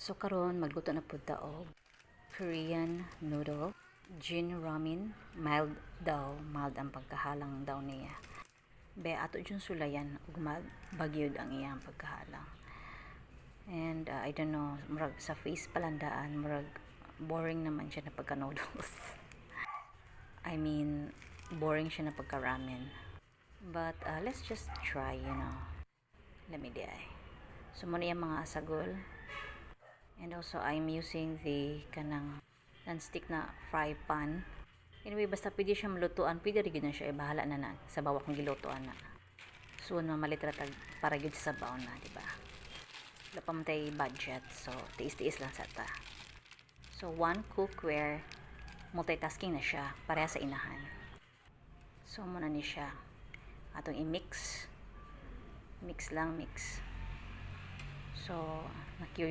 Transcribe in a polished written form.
So karon magluto na pud ta og Korean noodle, Jin ramen, mild daw, mild ang pagkahalang daw niya. Be ato jud sulayan ug bagyod ang iyang pagkahalang. And I don't know, murag sa face palandaan, murag boring naman siya na pagka noodles. I mean, boring siya na pagka ramen. But let's just try, Let me die. So muna yung mga asagol. And also, I'm using the kanang non-stick na fry pan. Anyway, basta pwede siya malutuan, pwede rin na siya, bahala na sa bawak ng gilutuan na. So, mamalitratag para yun sa sabaw na, diba? Wala pa matay budget, so tiis-tiis lang sa ta. So, one cookware, multitasking na siya, pareha sa inahan. So, muna ni siya. Atong i-mix. Mix lang, mix. So, na-curious